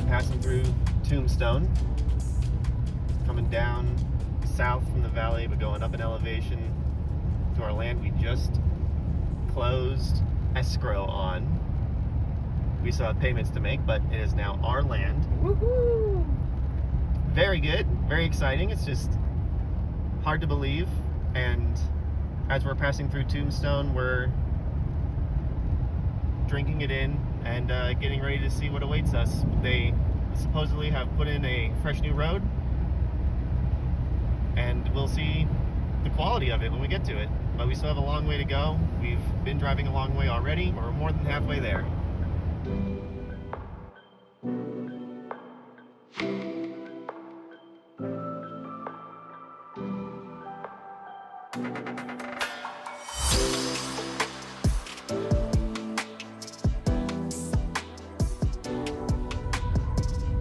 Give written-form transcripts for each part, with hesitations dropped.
Passing through Tombstone, coming down south from the valley but going up in elevation to our land we just closed escrow on. We still have payments to make, but it is now our land. Woohoo! Very good, very exciting. It's just hard to believe, and as we're passing through Tombstone, we're drinking it in and getting ready to see what awaits us. They supposedly have put in a fresh new road, and we'll see the quality of it when we get to it. But we still have a long way to go. We've been driving a long way already. We're more than halfway there.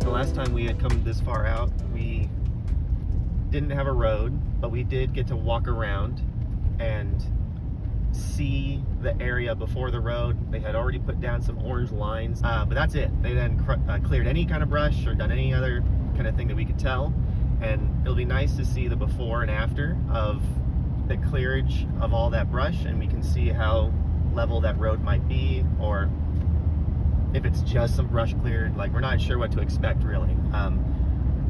Last time we had come this far out, we didn't have a road, but we did get to walk around and see the area before the road. They had already put down some orange lines, but that's it. They then cleared any kind of brush or done any other kind of thing that we could tell, and it'll be nice to see the before and after of the clearage of all that brush, and we can see how level that road might be, or if it's just some brush cleared. Like, we're not sure what to expect, really.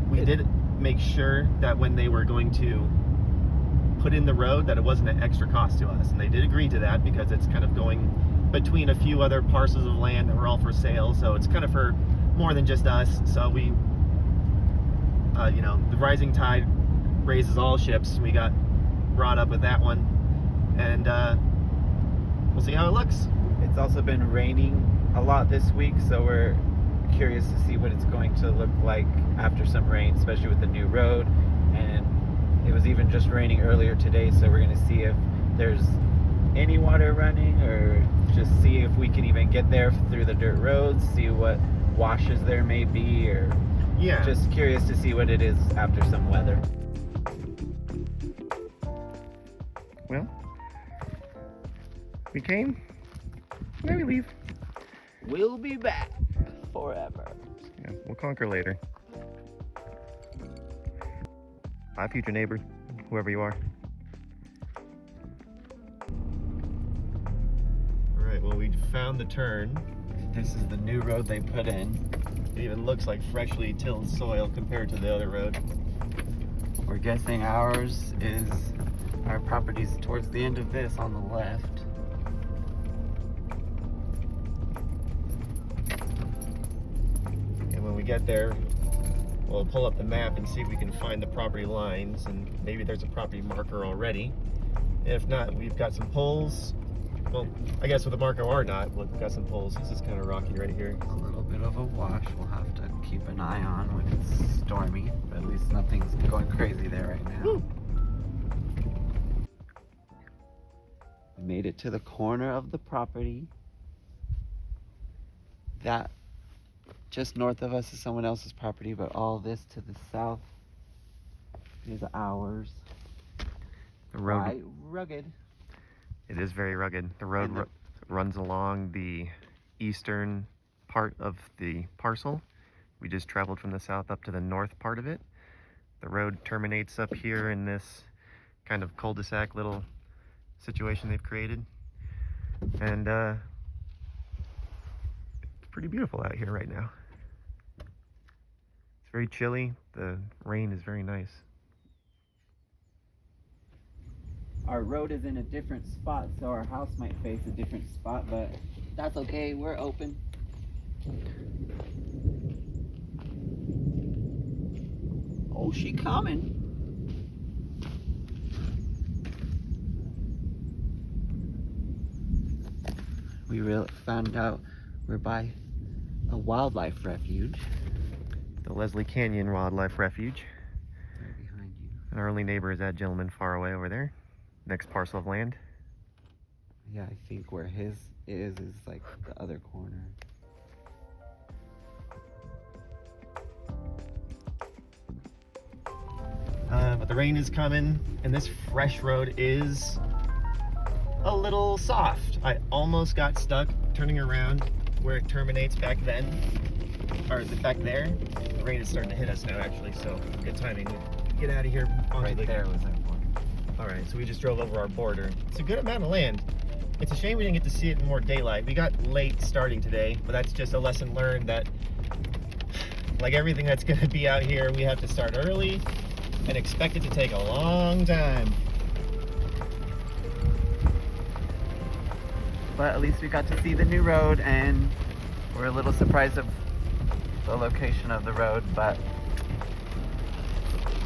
We did make sure that when they were going to put in the road that it wasn't an extra cost to us, and they did agree to that because it's kind of going between a few other parcels of land that were all for sale, so it's kind of for more than just us. So we, you know, the rising tide raises all ships. We got brought up with that one, and we'll see how it looks. It's also been raining a lot this week, so we're curious to see what it's going to look like after some rain, especially with the new road. And it was even just raining earlier today, so we're going to see if there's any water running, or just see if we can even get there through the dirt roads, see what washes there may be, or just curious to see what it is after some weather. Well, we came, now we leave. We'll be back forever. Yeah, we'll conquer later. Bye, future neighbor, whoever you are. Alright, well, we found the turn. This is the new road they put in. It even looks like freshly tilled soil compared to the other road. We're guessing our property's towards the end of this on the left. When we get there, we'll pull up the map and see if we can find the property lines, and maybe there's a property marker already. If not, we've got some poles. Well, I guess with a marker or not, we've got some poles. This is kind of rocky right here. A little bit of a wash. We'll have to keep an eye on when it's stormy, but at least nothing's going crazy there right now. Woo. We made it to the corner of the property. That just north of us is someone else's property, but all this to the south is ours. The road, quite rugged. It is very rugged. The road runs along the eastern part of the parcel. We just traveled from the south up to the north part of it. The road terminates up here in this kind of cul-de-sac little situation they've created. And it's pretty beautiful out here right now. It's very chilly. The rain is very nice. Our road is in a different spot, so our house might face a different spot, but that's okay, we're open. Oh, she coming. We found out we're by a wildlife refuge. The Leslie Canyon Wildlife Refuge. Right behind you. And our only neighbor is that gentleman far away over there. Next parcel of land. Yeah, I think where his is like the other corner. But the rain is coming, and this fresh road is a little soft. I almost got stuck turning around where it terminates back then, or back there. The rain is starting to hit us now, actually, so good timing. Get out of here. Right there was that one. All right, so we just drove over our border. It's a good amount of land. It's a shame we didn't get to see it in more daylight. We got late starting today, but that's just a lesson learned that, like everything that's gonna be out here, we have to start early and expect it to take a long time. But at least we got to see the new road, and we're a little surprised of the location of the road, but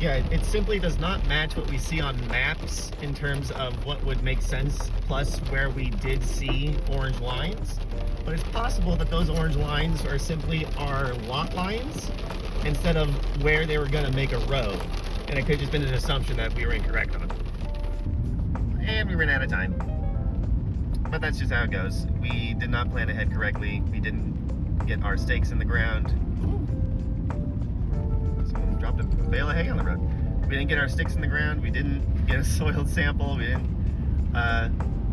yeah, it simply does not match what we see on maps in terms of what would make sense, plus where we did see orange lines. But it's possible that those orange lines are simply our lot lines instead of where they were gonna make a road. And it could have just been an assumption that we were incorrect on. And we ran out of time. But that's just how it goes. We did not plan ahead correctly. We didn't get our stakes in the ground. Someone dropped a bale of hay on the road. We didn't get our sticks in the ground. We didn't get a soiled sample. We didn't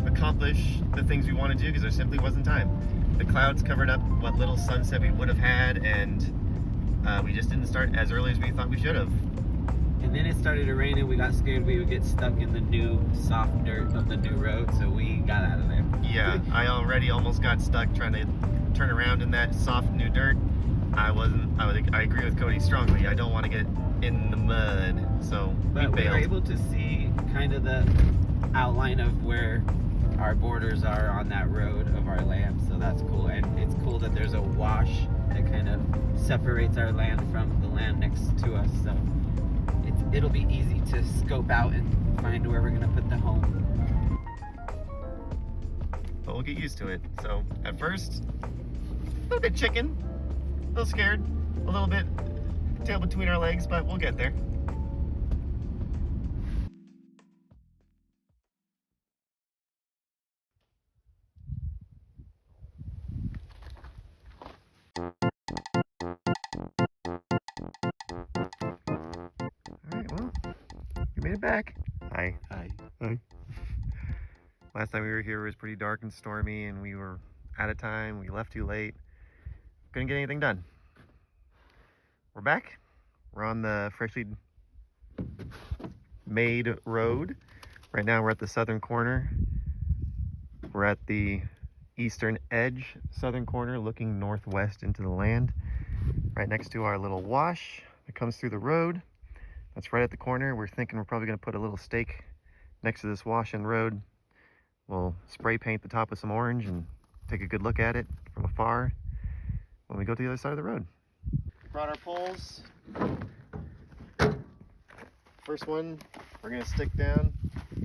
accomplish the things we wanted to do because there simply wasn't time. The clouds covered up what little sunset we would have had, and we just didn't start as early as we thought we should have. and then it started to rain, and we got scared we would get stuck in the new soft dirt of the new road, so we got out of there. Yeah, I already almost got stuck trying to turn around in that soft new dirt. I agree with Cody strongly. I don't want to get in the mud, so But we bailed. were able to see kind of the outline of where our borders are on that road of our land, so that's cool. And it's cool that there's a wash that kind of separates our land from the land next to us, so it'll be easy to scope out and find where we're gonna put the home. But we'll get used to it. So at first, a little bit chicken, a little scared, a little bit tail between our legs, but we'll get there. Alright, well, you made it back. Hi. Hi. Hi. Last time we were here it was pretty dark and stormy, and we were out of time. We left too late. Couldn't get anything done. We're back. We're on the freshly made road. Right now we're at the southern corner. We're at the eastern edge, southern corner, looking northwest into the land. Right next to our little wash that comes through the road. That's right at the corner. We're thinking we're probably gonna put a little stake next to this wash and road. We'll spray paint the top with some orange and take a good look at it from afar when we go to the other side of the road. Brought our poles. First one we're gonna stick down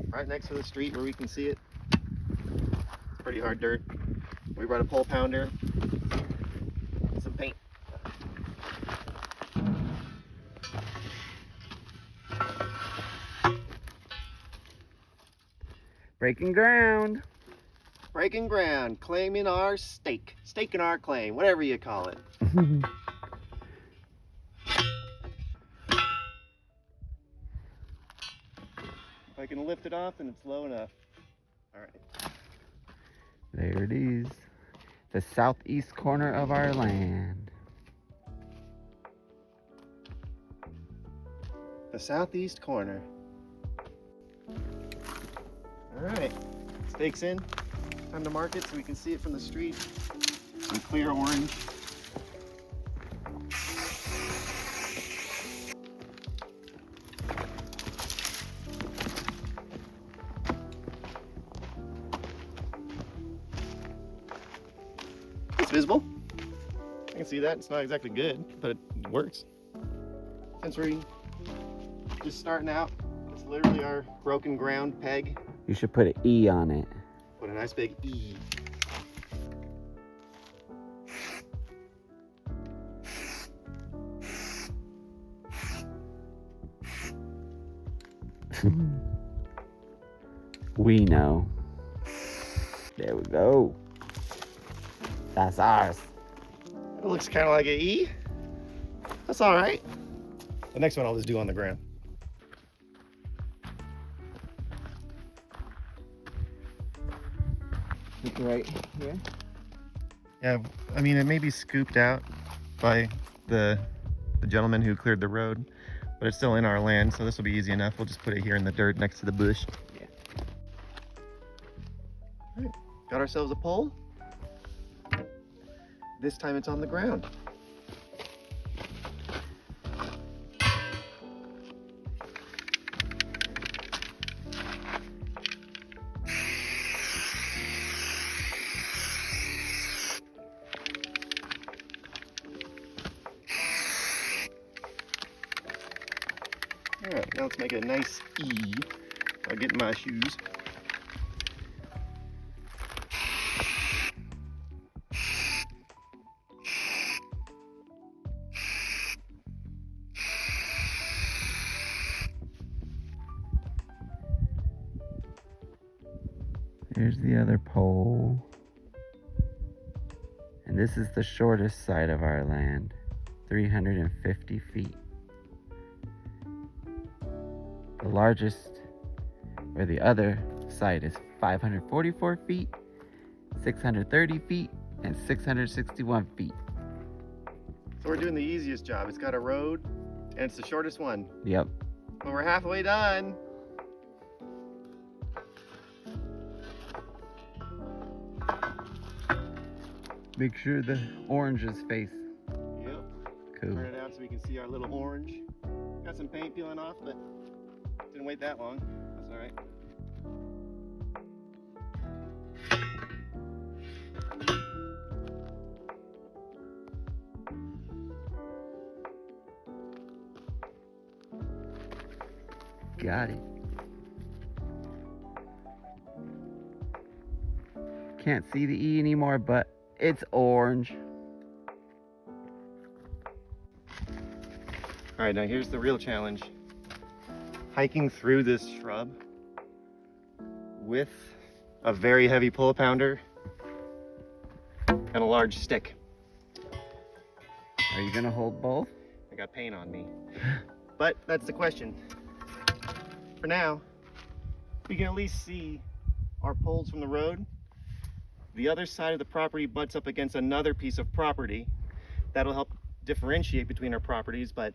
right next to the street where we can see it. It's pretty hard dirt. We brought a pole pounder, some paint. Breaking ground. Breaking ground, claiming our stake. Staking our claim, whatever you call it. If I can lift it off and it's low enough. All right. There it is. The southeast corner of our land. The southeast corner. All right, stakes in. Time to mark it so we can see it from the street. Some clear orange. It's visible. I can see that. It's not exactly good, but it works. Since we're just starting out, it's literally our broken ground peg. You should put an E on it. Put a nice big E. We know. There we go. That's ours. It looks kind of like an E. That's all right. The next one I'll just do on the ground. Right here. Yeah, I mean, it may be scooped out by the gentleman who cleared the road, but it's still in our land, so this will be easy enough. We'll just put it here in the dirt next to the bush. Yeah. All right, got ourselves a pole. This time it's on the ground. All right, now let's make it a nice E. I'll get my shoes. Here's the other pole. And this is the shortest side of our land, 350 feet. The largest, or the other side, is 544 feet, 630 feet, and 661 feet. So we're doing the easiest job. It's got a road, and it's the shortest one. Yep. But we're halfway done. Make sure the oranges face. Yep. Cool. Turn it out so we can see our little orange. Got some paint peeling off, but didn't wait that long. That's all right. Got it. Can't see the E anymore, but it's orange. All right, now here's the real challenge. Hiking through this shrub with a very heavy pull pounder and a large stick. Are you gonna hold both? I got paint on me. But that's the question. For now, we can at least see our poles from the road. The other side of the property butts up against another piece of property. That'll help differentiate between our properties, but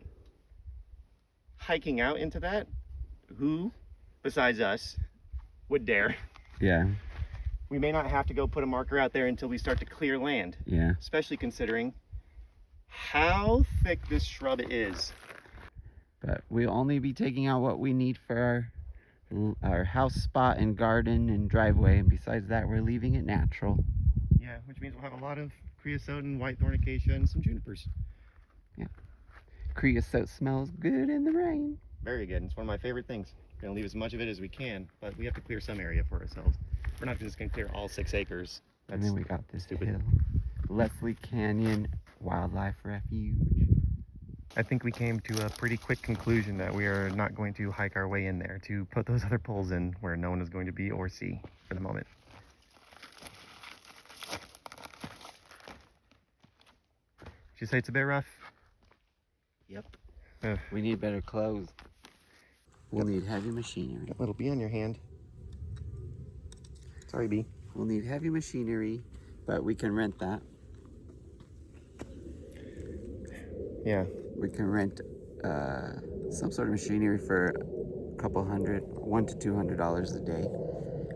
hiking out into that, who besides us would dare? Yeah. We may not have to go put a marker out there until we start to clear land. Yeah. Especially considering how thick this shrub is. But we'll only be taking out what we need for our house spot and garden and driveway, and besides that we're leaving it natural. Yeah, which means we'll have a lot of creosote and white thorn acacia and some junipers. Yeah. Creosote smells good in the rain. Very good. It's one of my favorite things. We're gonna leave as much of it as we can, but we have to clear some area for ourselves. We're not just gonna clear all 6 acres. And then we got this stupid. hill. Leslie Canyon Wildlife Refuge. I think we came to a pretty quick conclusion that we are not going to hike our way in there to put those other poles in where no one is going to be or see for the moment. Did you say it's a bit rough? Yep. Ugh. We need better clothes. We'll need heavy machinery. Got a little bee on your hand. Sorry, bee. We'll need heavy machinery, but we can rent that. Yeah. We can rent some sort of machinery for a couple hundred, $100 to $200 a day.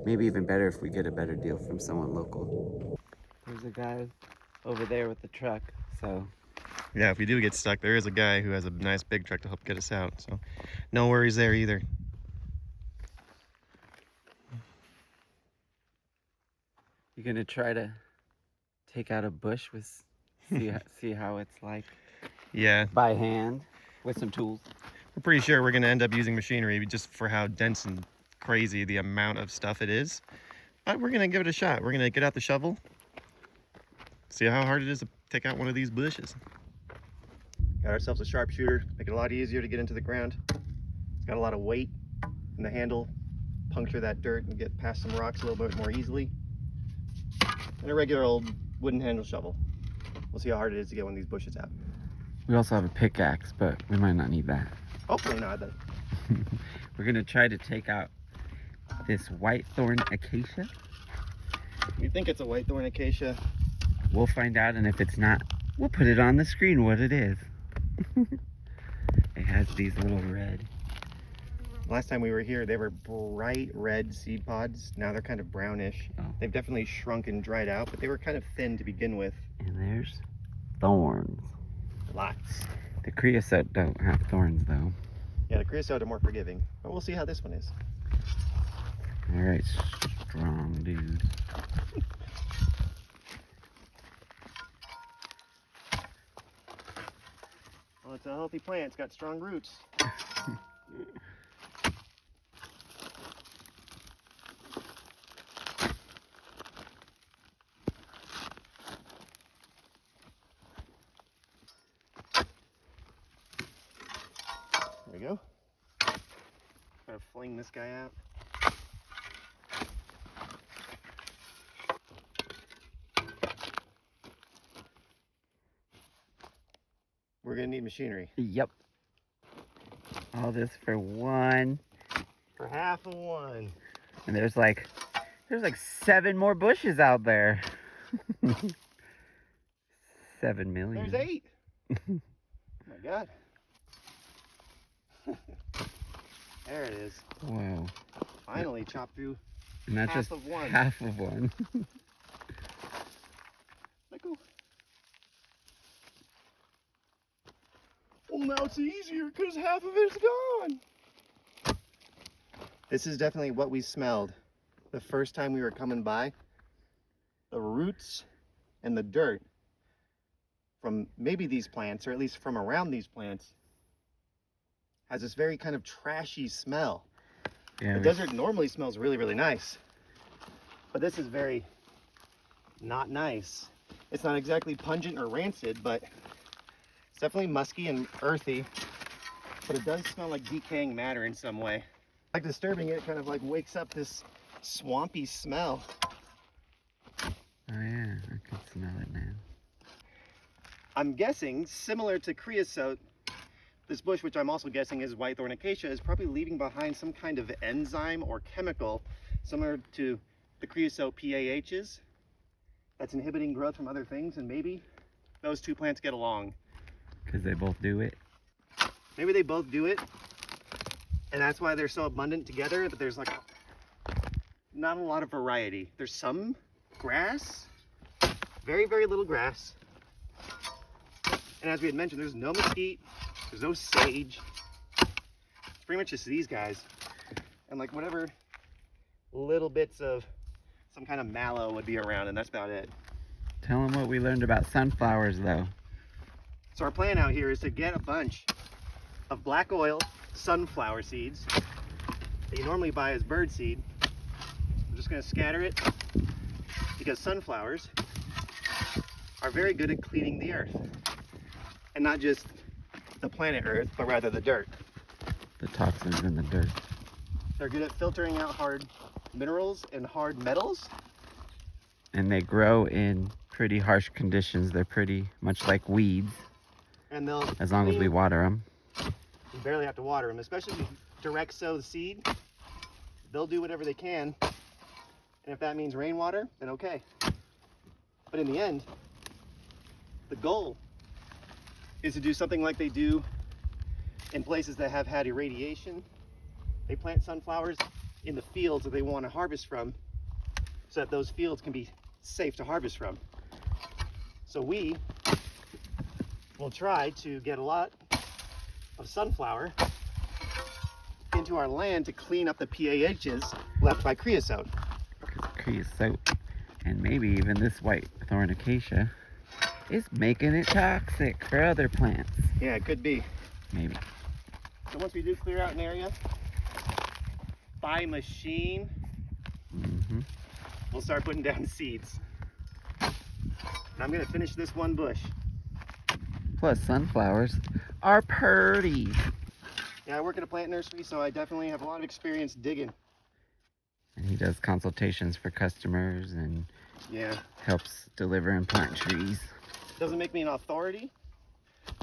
Maybe even better if we get a better deal from someone local. There's a guy over there with the truck, so. Yeah, if we do get stuck, there is a guy who has a nice big truck to help get us out, so no worries there either. You gonna try to take out a bush with, see how it's like? Yeah. By hand, with some tools. We're pretty sure we're going to end up using machinery just for how dense and crazy the amount of stuff it is. But we're going to give it a shot. We're going to get out the shovel, see how hard it is to take out one of these bushes. Got ourselves a sharpshooter, make it a lot easier to get into the ground. It's got a lot of weight, in the handle, puncture that dirt and get past some rocks a little bit more easily. And a regular old wooden handle shovel. We'll see how hard it is to get one of these bushes out. We also have a pickaxe, but we might not need that. Hopefully not, though. We're gonna try to take out this white thorn acacia. We think it's a white thorn acacia. We'll find out, and if it's not, we'll put it on the screen what it is. It has these little red. Last time we were here, they were bright red seed pods. Now they're kind of brownish. Oh. They've definitely shrunk and dried out, but they were kind of thin to begin with. And there's thorns. Lots. The creosote don't have thorns though. Yeah, the creosote are more forgiving, but we'll see how this one is. All right, strong dude. Well, it's a healthy plant. It's got strong roots. There we go. Try to fling this guy out. We're gonna need machinery. Yep. All this for one. For half of one. And there's like 7 more bushes out there. 7 million. There's 8. Oh my God. There it is. Whoa. Finally chopped through And that's half just of one. half of one. Let go. Well, now it's easier because half of it's gone. This is definitely what we smelled the first time we were coming by. The roots and the dirt from maybe these plants, or at least from around these plants, has this very kind of trashy smell. Yeah, The desert normally smells really, really nice, but this is very not nice. It's not exactly pungent or rancid, but it's definitely musky and earthy, but it does smell like decaying matter in some way. Like disturbing it kind of like wakes up this swampy smell. Oh yeah, I can smell it now. I'm guessing, similar to creosote, this bush, which I'm also guessing is white thorn acacia, is probably leaving behind some kind of enzyme or chemical similar to the creosote PAHs that's inhibiting growth from other things, and maybe those two plants get along. Because they both do it. Maybe they both do it, and that's why they're so abundant together, but there's like not a lot of variety. There's some grass, very, very little grass. And as we had mentioned, there's no mesquite, there's no sage. It's pretty much just these guys. And like whatever little bits of some kind of mallow would be around, and that's about it. Tell them what we learned about sunflowers though. So our plan out here is to get a bunch of black oil sunflower seeds that you normally buy as bird seed. I'm just gonna scatter it because sunflowers are very good at cleaning the earth. And not just the planet Earth, but rather the dirt. The toxins in the dirt. They're good at filtering out hard minerals and hard metals. And they grow in pretty harsh conditions. They're pretty much like weeds, And they'll as long as we water them. You barely have to water them, especially if you direct sow the seed. They'll do whatever they can. And if that means rainwater, then okay. But in the end, the goal is to do something like they do in places that have had irradiation. They plant sunflowers in the fields that they want to harvest from, so that those fields can be safe to harvest from. So we will try to get a lot of sunflower into our land to clean up the PAHs left by creosote. Because creosote, and maybe even this white thorn acacia, is making it toxic for other plants. Yeah, it could be. Maybe. So once we do clear out an area by machine, we'll start putting down seeds. And I'm gonna finish this one bush. Plus sunflowers are pretty. Yeah, I work at a plant nursery, so I definitely have a lot of experience digging. And he does consultations for customers and Yeah. helps deliver and plant trees. Doesn't make me an authority,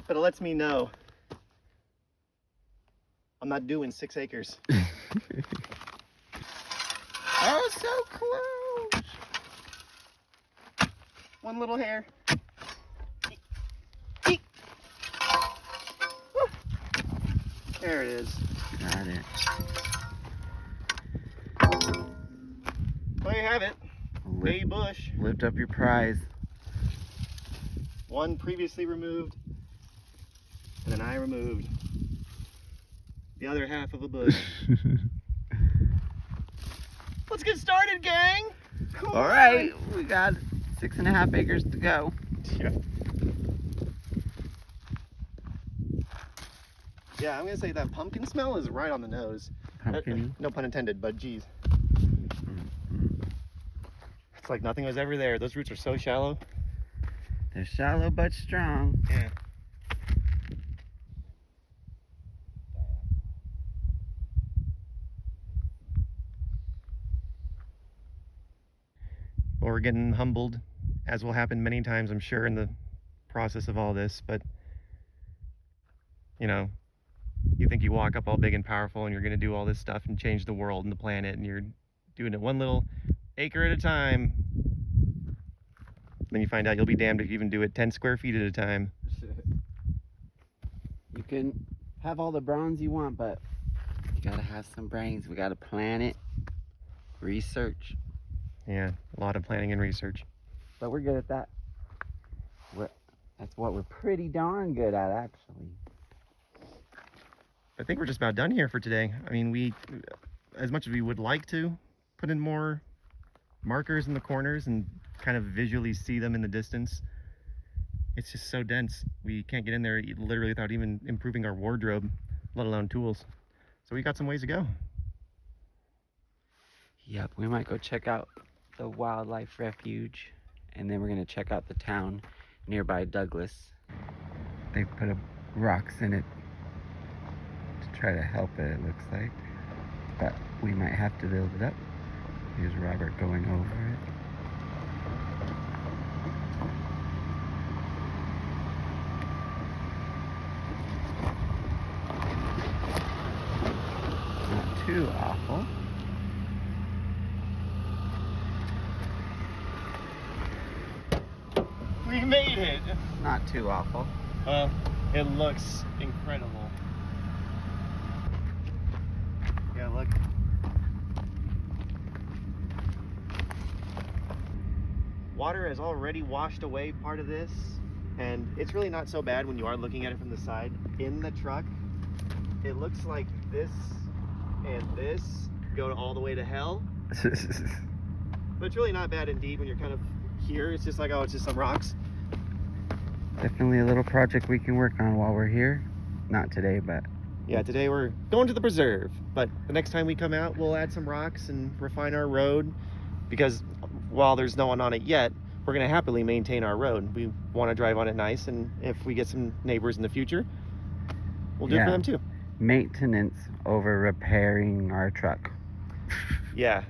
but it lets me know I'm not doing 6 acres. Oh, so close. One little hair. There it is. Got it. There you have it. A bush. Lift up your prize. One previously removed, and then I removed the other half of a bush. Let's get started, gang! Come All on. right, we got 6.5 acres to go. Yeah. Yeah, I'm gonna say that pumpkin smell is right on the nose. Pumpkin. No pun intended, but geez. It's like nothing was ever there. Those roots are so shallow. They're shallow but strong. Yeah. Well, we're getting humbled, as will happen many times, I'm sure, in the process of all this. But, you know, you think you walk up all big and powerful and you're going to do all this stuff and change the world and the planet, and you're doing it one little acre at a time. Then you find out you'll be damned if you even do it 10 square feet at a time. You can have all the bronze you want, but you gotta have some brains. We gotta plan it, research. Yeah, a lot of planning and research. But we're good at that. That's what we're pretty darn good at, actually. I think we're just about done here for today. I mean, we, as much as we would like to put in more markers in the corners and kind of visually see them in the distance, it's just so dense. We can't get in there literally without even improving our wardrobe, let alone tools. So we got some ways to go. Yep, we might go check out the wildlife refuge, and then we're gonna check out the town nearby Douglas. They put rocks in it to try to help it looks like. But we might have to build it up. Here's Robert going over it. Not too awful. We made it! Not too awful. It looks incredible. Yeah, look. Water has already washed away part of this, and it's really not so bad when you are looking at it from the side. In the truck, it looks like this and this go all the way to hell. But it's really not bad indeed when you're kind of here. It's just like, oh, it's just some rocks. Definitely a little project we can work on while we're here. Not today, but Yeah, today we're going to the preserve, but the next time we come out, we'll add some rocks and refine our road, because while there's no one on it yet, we're going to happily maintain our road. We want to drive on it nice, and if we get some neighbors in the future, we'll do it for them too. Maintenance over repairing our truck. Yeah.